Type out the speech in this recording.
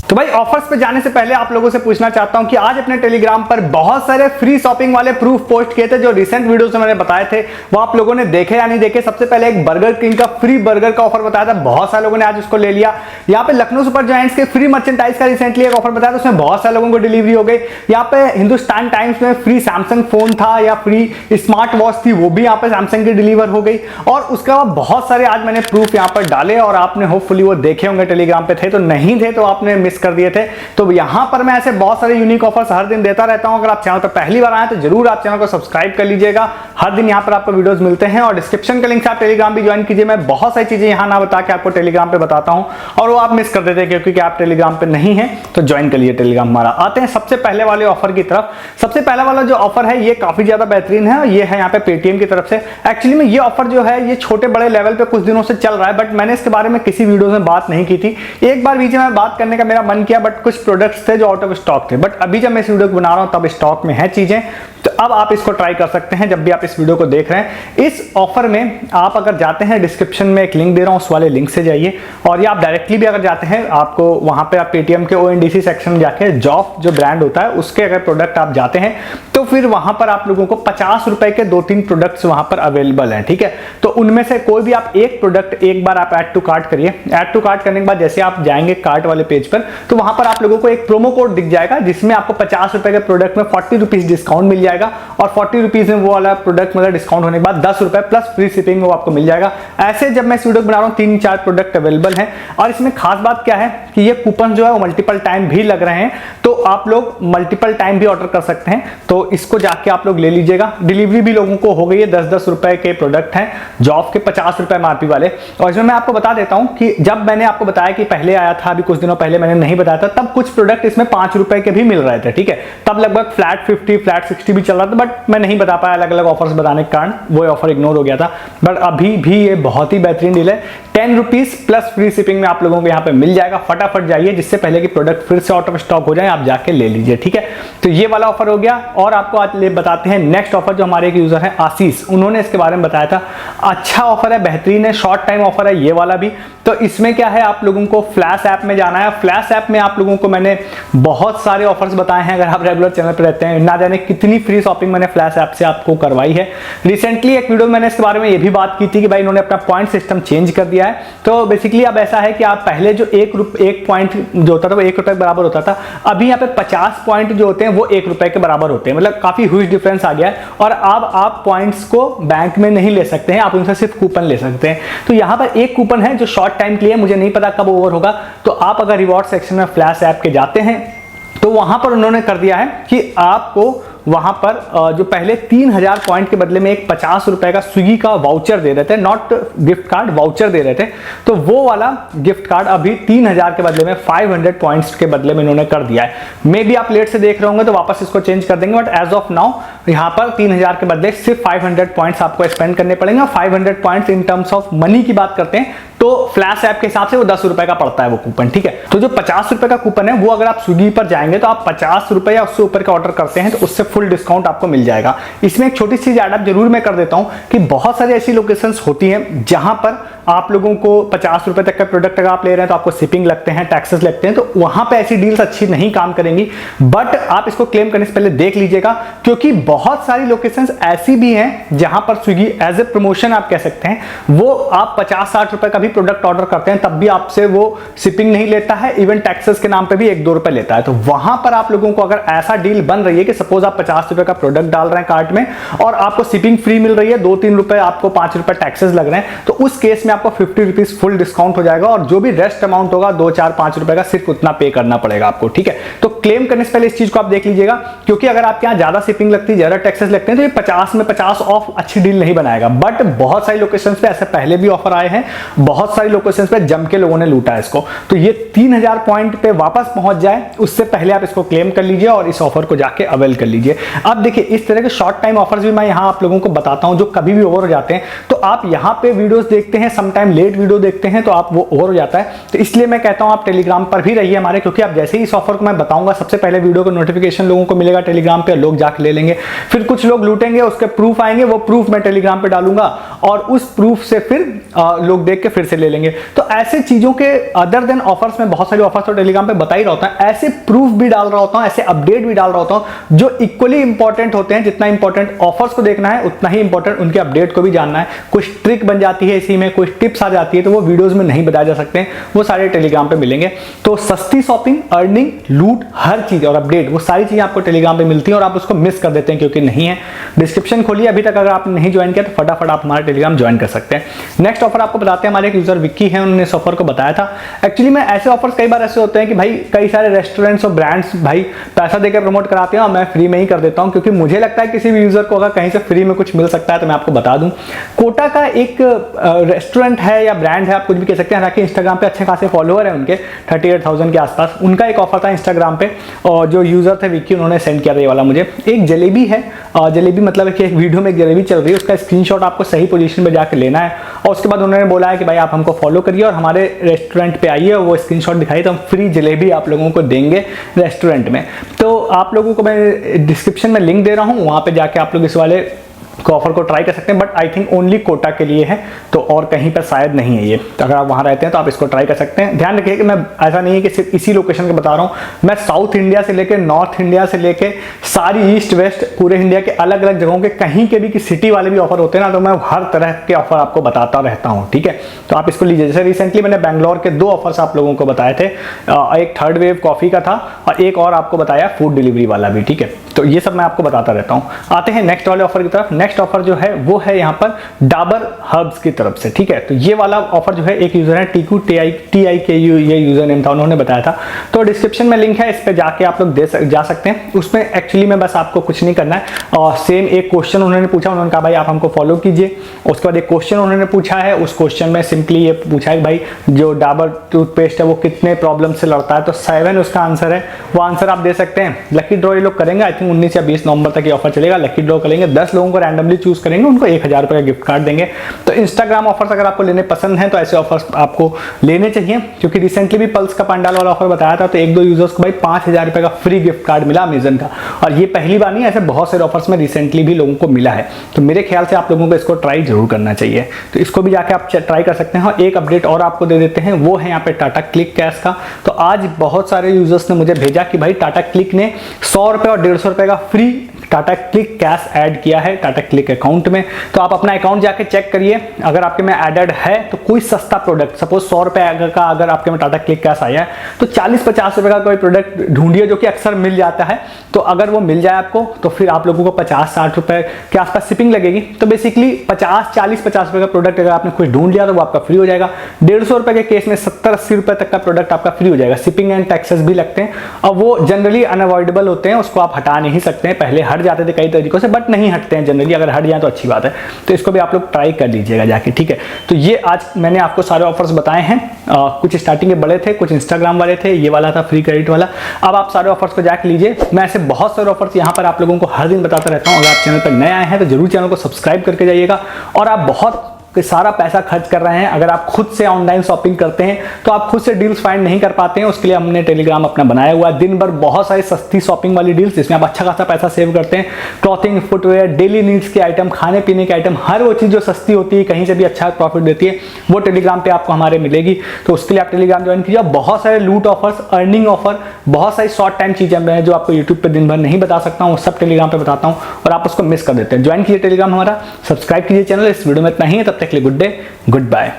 तो भाई ऑफर्स पे जाने से पहले आप लोगों से पूछना चाहता हूं कि आज अपने टेलीग्राम पर बहुत सारे फ्री शॉपिंग वाले प्रूफ पोस्ट किए थे, जो रिसेंट वीडियोस में मैंने बताए थे वो आप लोगों ने देखे या नहीं देखे। सबसे पहले एक बर्गर किंग का फ्री बर्गर का ऑफर बताया था, बहुत सारे लोगों ने आज उसको ले लिया। यहाँ पे लखनऊ सुपर जायंट्स के फ्री मर्चेंटाइज का रिसेंटली एक ऑफर बताया था, उसमें बहुत सारे लोगों को डिलीवरी हो गई। यहाँ पे हिंदुस्तान टाइम्स में फ्री सैमसंग फोन था या फ्री स्मार्ट वॉच थी, वो भी यहाँ पे सैमसंग की डिलीवर हो गई। और उसके बाद बहुत सारे आज मैंने प्रूफ यहाँ पर डाले और आपने होपफुली वो देखे होंगे, टेलीग्राम पे थे तो नहीं थे तो आपने मिस कर दिए थे। तो यहां पर मैं ऐसे बहुत सारे यूनिक ऑफर्स हर दिन देता रहता हूं। अगर आप चैनल पर पहली बार आए तो जरूर आप चैनल को सब्सक्राइब कर लीजिएगा। हर दिन यहां पर आपको वीडियोस मिलते हैं और डिस्क्रिप्शन के लिंक से आप टेलीग्राम भी ज्वाइन कीजिए। मैं बहुत सारी चीजें यहां ना बता के आपको टेलीग्राम पे बताता हूं और वो आप मिस कर देते हैं क्योंकि आप टेलीग्राम पे नहीं है, तो ज्वाइन कर लीजिए टेलीग्राम हमारा। आते हैं सबसे पहले वाले ऑफर की तरफ। सबसे पहला वाला जो ऑफर है ये काफी ज्यादा बेहतरीन है, ये है यहाँ पे पेटीएम की तरफ से। एक्चुअली में ये ऑफर जो है ये छोटे बड़े लेवल पे कुछ दिनों से चल रहा है, बट मैंने इसके बारे में किसी वीडियो में बात नहीं की थी। एक बार बीच में बात करने का मेरा मन किया, बट कुछ प्रोडक्ट्स थे जो आउट ऑफ स्टॉक थे, बट अभी जब मैं इस वीडियो को बना रहा हूं तब स्टॉक में है चीजें, तो अब आप इसको ट्राई कर सकते हैं जब भी आप इस वीडियो को देख रहे हैं। इस ऑफर में आप अगर जाते हैं, डिस्क्रिप्शन में एक लिंक दे रहा हूं, उस वाले लिंक से जाइए। और ये आप डायरेक्टली भी अगर जाते हैं, आपको वहां पे आप पेटीएम के ओएनडीसी सेक्शन में जाके जॉफ जो ब्रांड होता है उसके अगर प्रोडक्ट आप जाते हैं तो फिर वहां पर आप लोगों को 50 रुपए के 2-3 प्रोडक्ट्स वहां पर अवेलेबल हैं, ठीक है। तो उनमें से कोई भी आप एक प्रोडक्ट एक बार आप ऐड टू कार्ट करिए। ऐड टू कार्ट करने के बाद जैसे आप जाएंगे कार्ट वाले पेज पर, तो वहां पर आप लोगों को एक प्रोमो कोड दिख जाएगा जिसमें आपको 50 रुपए के प्रोडक्ट में 40 रुपीज डिस्काउंट मिल जाएगा और 40 रुपीज में वो वाला प्रोडक्ट मतलब डिस्काउंट होने के बाद 10 रुपए प्लस फ्री शिपिंग वो आपको मिल जाएगा। ऐसे जब मैं इस वीडियो बना रहा हूँ 3-4 प्रोडक्ट अवेलेबल हैं। और इसमें खास बात क्या है कि ये कूपन जो है वो मल्टीपल टाइम भी लग रहे हैं, तो आप लोग मल्टीपल टाइम भी ऑर्डर कर सकते हैं। तो इसको जाके आप लोग ले लीजिएगा। डिलीवरी भी लोगों को हो गई है, 10-10 रुपए के प्रोडक्ट हैं, जॉब के 50 रुपए एमआरपी वाले। और इसमें मैं आपको बता देता हूं कि जब मैंने आपको बताया कि पहले आया था, अभी कुछ दिनों पहले मैंने नहीं बताया था, तब कुछ प्रोडक्ट इसमें 5 रुपए के भी मिल रहे थे, ठीक है। तब लगभग फ्लैट 50 फ्लैट 60 भी चल रहा था, बट मैं नहीं बता पाया अलग अलग ऑफर्स बताने के कारण, वो ऑफर इग्नोर हो गया था। बट अभी भी ये बहुत ही बेहतरीन डील है। 10 रुपीज प्लस फ्री शिपिंग में आप लोगों को यहाँ पे मिल जाएगा। फटाफट जाइए, जिससे पहले कि प्रोडक्ट फिर से आउट ऑफ स्टॉक हो जाए, आप जाके ले लीजिए, ठीक है। तो ये वाला ऑफर हो गया। और आपको आज बताते हैं नेक्स्ट ऑफर, जो हमारे एक यूजर है आशीष, उन्होंने इसके बारे में बताया था। अच्छा ऑफर है, बेहतरीन है, शॉर्ट टाइम ऑफर है ये वाला भी। तो इसमें क्या है, आप लोगों को फ्लैश ऐप में जाना है। फ्लैश ऐप में आप लोगों को मैंने बहुत सारे ऑफर्स बताए हैं, अगर आप रेगुलर चैनल पर रहते हैं, ना जाने कितनी फ्री शॉपिंग मैंने फ्लैश ऐप से आपको करवाई है। रिसेंटली एक वीडियो में मैंने इसके बारे में ये भी बात की थी कि भाई इन्होंने अपना पॉइंट सिस्टम चेंज कर दिया है। तो बेसिकली अब ऐसा है कि आप पहले जो एक पॉइंट जो होता था वो 1 रुपए के बराबर होता था, अभी यहाँ पे 50 पॉइंट जो होते हैं वो 1 रुपए के बराबर होते हैं। मतलब काफी ह्यूज डिफरेंस आ गया है। और अब आप पॉइंट्स को बैंक में नहीं ले सकते हैं, आप उनसे सिर्फ कूपन ले सकते हैं। तो यहाँ पर एक कूपन है जो शॉर्ट टाइम के लिए, मुझे नहीं पता कब ओवर होगा। तो आप अगर रिवॉर्ड सेक्शन में फ्लैश ऐप के जाते हैं तो वहां पर उन्होंने कर दिया है कि आपको वहां पर जो पहले 3000 पॉइंट के बदले में एक 50 रुपए का स्विगी का वाउचर दे रहे थे, नॉट गिफ्ट कार्ड, वाउचर दे रहे थे। तो वो वाला गिफ्ट कार्ड अभी 3000 के बदले में 500 पॉइंट्स के बदले में इन्होंने कर दिया है। मे बी आप लेट से देख रहे होंगे तो वापस इसको चेंज कर देंगे, बट एज ऑफ नाउ यहाँ पर 3000 के बदले सिर्फ 500 पॉइंट्स आपको स्पेंड करने पड़ेंगे। 500 points in terms of money की बात करते हैं तो फ्लैश ऐप के हिसाब से वो 10 रुपए का पड़ता है वो कूपन, ठीक है। तो जो 50 रुपए का कूपन है वो अगर आप स्विगी पर जाएंगे तो आप 50 रुपए या उससे ऊपर का ऑर्डर करते हैं तो उससे फुल डिस्काउंट आपको मिल जाएगा। इसमें एक छोटी सी चीज ऐड अप जरूर मैं कर देता हूं कि बहुत सारी ऐसी लोकेशंस होती हैं जहां पर आप लोगों को 50 रुपए तक का प्रोडक्ट अगर आप ले रहे हैं तो आपको शिपिंग लगते हैं, टैक्सेस लगते हैं, तो वहां पे ऐसी डील्स अच्छी नहीं काम करेंगी। बट आप इसको क्लेम करने से पहले देख लीजिएगा, क्योंकि बहुत सारी लोकेशंस ऐसी भी हैं जहां पर स्विगी एज ए प्रमोशन आप कह सकते हैं, वो आप 50-60 रुपए का भी प्रोडक्ट ऑर्डर करते हैं तब भी आपसे वो शिपिंग नहीं लेता है, इवन टैक्सेस के नाम पे भी 1-2 रुपए लेता है। तो वहां पर आप लोगों को अगर ऐसा डील बन रही है कि सपोज आप 50 रुपए का प्रोडक्ट डाल रहे हैं कार्ट में और आपको शिपिंग फ्री मिल रही है, 2-3 रुपए आपको 5 रुपए टैक्सेस लग रहे हैं, तो उस केस में आपको 50 रुपीज फुल डिस्काउंट हो जाएगा और जो भी रेस्ट अमाउंट होगा 2-4-5 रुपए का सिर्फ उतना पे करना पड़ेगा आपको, ठीक है। तो क्लेम करने से पहले इस चीज को आप देख लीजिएगा, क्योंकि अगर आपके यहाँ ज्यादा शिपिंग लगती है, ज्यादा टैक्सेस लगते हैं, तो ये 50 में 50 ऑफ अच्छी डील नहीं बनाएगा। बट बहुत सारी लोकेशन पे ऐसे पहले भी ऑफर आए हैं, बहुत सारी लोकेशन पे जम के लोगों ने लूटा है इसको। तो ये 3000 पॉइंट पे वापस पहुंच जाए उससे पहले आप इसको क्लेम कर लीजिए और इस ऑफर को जाके अवेल कर लीजिए। अब देखिए इस तरह के शॉर्ट टाइम ऑफर्स भी मैं यहाँ आप लोगों को बताता हूँ जो कभी भी ओवर हो जाते हैं। तो आप यहाँ पे वीडियोस देखते हैं, समटाइम लेट वीडियो देखते हैं तो आप वो ओवर हो जाता है। तो इसलिए मैं कहता हूँ आप टेलीग्राम पर भी रहिए हमारे, क्योंकि आप जैसे ही इस ऑफर को मैं बताऊंगा सबसे पहले वीडियो को नोटिफिकेशन लोगों को मिलेगा टेलीग्राम पे, लोग जाके ले लेंगे। फिर कुछ लोग लूटेंगे, उसके प्रूफ आएंगे, वो प्रूफ मैं टेलीग्राम पे डालूंगा और उस प्रूफ से फिर लोग देख के फिर से ले लेंगे। तो ऐसे चीज़ों के अदर देन ऑफर्स में बहुत सारे ऑफर्स तो टेलीग्राम पे बता ही रहा होता है, ऐसे प्रूफ भी डाल रहा होता हूँ, ऐसे अपडेट भी डाल रहा होता हूँ जो इक्वली इंपॉर्टेंट होते हैं। जितना इंपॉर्टेंट ऑफर्स को देखना है उतना ही इंपॉर्टेंट उनके अपडेट को भी जानना है। कुछ ट्रिक बन जाती है इसी में, कुछ टिप्स आ जाती है तो वो वीडियोस में नहीं बताए जा सकते हैं, वो सारे टेलीग्राम पे मिलेंगे। तो सस्ती शॉपिंग, अर्निंग, लूट, हर चीज और अपडेट वो सारी चीजें आपको टेलीग्राम पे मिलती हैं और आप उसको मिस कर देते हैं क्योंकि नहीं है। डिस्क्रिप्शन खोलिए, अभी तक अगर आपने नहीं ज्वाइन किया तो फटाफट आप हमारा टेलीग्राम ज्वाइन कर सकते हैं। नेक्स्ट ऑफर आपको बताते हैं, हमारे एक यूजर विक्की है, उन्होंने इस ऑफर को बताया था। एक्चुअली में ऐसे ऑफर्स कई बार ऐसे होते हैं कि भाई कई सारे रेस्टोरेंट्स और ब्रांड्स भाई पैसा देकर प्रमोट कराते हैं और मैं फ्री में ही कर देता हूं क्योंकि मुझे लगता है किसी भी यूजर को अगर कहीं से फ्री में कुछ मिल सकता है तो मैं आपको बता दूं। कोटा का एक रेस्टोरेंट है या ब्रांड है, आप कुछ भी कह सकते हैं, हालांकि इंस्टाग्राम पे अच्छे खासे फॉलोअर है उनके 38,000 के आसपास। उनका एक ऑफर था इंस्टाग्राम पे और जो यूजर थे विक्की, उन्होंने सेंड किया था ये वाला मुझे। एक जलेबी है, जलेबी मतलब कि एक वीडियो में एक जलेबी चल रही है, उसका स्क्रीनशॉट आपको सही पोजीशन पे जाकर लेना है और उसके बाद उन्होंने बोला है कि भाई आप हमको फॉलो करिए और हमारे रेस्टोरेंट पे आइए, वो स्क्रीनशॉट दिखाइए तो हम फ्री जलेबी आप लोगों को देंगे रेस्टोरेंट में। तो आप लोगों को मैं डिस्क्रिप्शन में लिंक दे रहा हूँ, वहाँ पे जाके आप लोग इस वाले ऑफर को ट्राई कर सकते हैं, but I think only Kota के लिए है, तो और कहीं पर शायद नहीं है ये। तो अगर आप वहाँ रहते हैं तो आप इसको ट्राई कर सकते हैं। ध्यान रखिए कि मैं ऐसा नहीं है कि सिर्फ इसी लोकेशन का बता रहा हूँ, मैं साउथ इंडिया से लेकर नॉर्थ इंडिया से लेकर सारी ईस्ट वेस्ट पूरे इंडिया के अलग अलग जगहों के कहीं के भी सिटी वाले भी ऑफर होते हैं ना, तो मैं हर तरह के ऑफर आपको बताता रहता हूँ, ठीक है। तो आप इसको लीजिए। जैसे रिसेंटली मैंने बैंगलोर के 2 ऑफर्स आप लोगों को बताए थे, एक थर्ड वेव कॉफी का था और एक और आपको बताया फूड डिलीवरी वाला भी, ठीक है। तो ये सब मैं आपको बताता रहता हूँ। आते हैं नेक्स्ट वाले ऑफर की तरफ। नेक्स्ट ऑफर जो है वो है यहाँ पर डाबर हर्ब्स की तरफ से, ठीक है। तो ये वाला ऑफर जो है, एक यूजर है टीकू TIKU, ये यूजर नेम था, उन्होंने बताया था। तो डिस्क्रिप्शन में लिंक है, इस पे जाके आप लोग जा सकते हैं। उसमें एक्चुअली में बस आपको कुछ नहीं करना है और सेम एक क्वेश्चन उन्होंने पूछा, उन्होंने कहा भाई आप हमको फॉलो कीजिए। उसके बाद एक क्वेश्चन उन्होंने पूछा है, उस क्वेश्चन में सिंपली ये पूछा है कि भाई जो डाबर टूथपेस्ट है वो कितने प्रॉब्लम से लड़ता है, तो 7 उसका आंसर है। वो आंसर आप दे सकते हैं। लकी ड्रॉ ये लोग करेंगे, आई थिंक 19 या 20 नवंबर तक ये ऑफर चलेगा। लकी ड्रॉ करेंगे, 10 लोगों को रैंडमली चूज करेंगे, उनको 1000 रुपए का गिफ्ट कार्ड देंगे। तो इंस्टाग्राम ऑफर्स अगर आपको लेने पसंद है तो ऐसे ऑफर्स आपको लेने चाहिए, क्योंकि रिसेंटली भी पल्स का पंडाल वाला ऑफर बताया था, तो 1-2 यूजर्स को भाई 5000 रुपए का फ्री गिफ्ट कार्ड मिला अमेजन का। और ये पहली बार नहीं, ऐसे बहुत सारे ऑफर्स में रिसेंटली भी लोगों को मिला है। तो मेरे ख्याल से आप लोगों को इसको ट्राई जरूर करना चाहिए। तो इसको भी जाके आप ट्राई कर सकते हैं। और एक अपडेट और आपको दे देते हैं, वो है यहाँ पे टाटा क्लिक कैश का। तो आज बहुत सारे यूजर्स ने मुझे भेजा कि भाई टाटा क्लिक ने 100 रुपए और 150 रुपए का free Tata click cash add किया है टाटा क्लिक अकाउंट में। तो आप अपना अकाउंट जाके चेक करिए, अगर आपके में एडेड है तो कोई सस्ता प्रोडक्ट, सपोज 100 रुपए का अगर आपके में टाटा क्लिक कैश आया है तो 40-50 रुपए का कोई प्रोडक्ट ढूंढिए जो कि अक्सर मिल जाता है। तो अगर वो मिल जाए आपको तो फिर आप लोगों को 50-60 रुपए के आसपास शिपिंग लगेगी। तो बेसिकली 40-50 रुपए का प्रोडक्ट अगर आपने कुछ ढूंढ लिया तो वो आपका फ्री हो जाएगा। 150 रुपए के केस में 70-80 रुपए तक का प्रोडक्ट आपका फ्री हो जाएगा। शिपिंग एंड टैक्सेस भी लगते हैं और वो जनरली अनअवॉइडेबल होते हैं, उसको आप हटा नहीं सकते हैं। पहले हट जाते थे कई तरीकों से, बट नहीं हटते हैं जनरली। अगर हट जाए तो अच्छी बात है। तो इसको भी आप लोग ट्राई कर लीजिएगा जाके, ठीक है। तो ये आज मैंने आपको सारे ऑफर्स बताए हैं। कुछ स्टार्टिंग के बड़े थे, कुछ इंस्टाग्राम वाले थे, ये वाला था फ्री क्रेडिट वाला। अब आप सारे ऑफर्स को जाके लीजिए। मैं ऐसे बहुत सारे ऑफर्स यहाँ पर आप लोगों को हर दिन बताता रहता हूँ। अगर आप चैनल पर नए आए हैं तो जरूर चैनल को सब्सक्राइब करके जाइएगा। और आप बहुत सारा पैसा खर्च कर रहे हैं, अगर आप खुद से ऑनलाइन शॉपिंग करते हैं तो आप खुद से डील्स फाइंड नहीं कर पाते हैं, उसके लिए हमने टेलीग्राम अपना बनाया हुआ है। दिन भर बहुत सारी सस्ती शॉपिंग वाली डील्स, जिसमें आप अच्छा खासा पैसा सेव करते हैं। क्लॉथिंग, फुटवेयर, डेली नीड्स के आइटम, खाने पीने के आइटम, हर वो चीज़ जो सस्ती होती है, कहीं से भी अच्छा प्रॉफिट देती है, वो टेलीग्राम पे आपको हमारे मिलेगी। तो उसके लिए आप टेलीग्राम ज्वाइन कीजिए। बहुत सारे लूट ऑफर्स, अर्निंग ऑफर, बहुत सारी शॉर्ट टाइम चीजें मैं जो आपको यूट्यूब पे दिन भर नहीं बता सकता हूँ, सब टेलीग्राम पे बताता हूँ और आप उसको मिस कर देते हैं। ज्वाइन कीजिए टेलीग्राम हमारा, सब्सक्राइब कीजिए चैनल। इस वीडियो में इतना ही है, तब तक के लिए गुड डे, गुड बाय।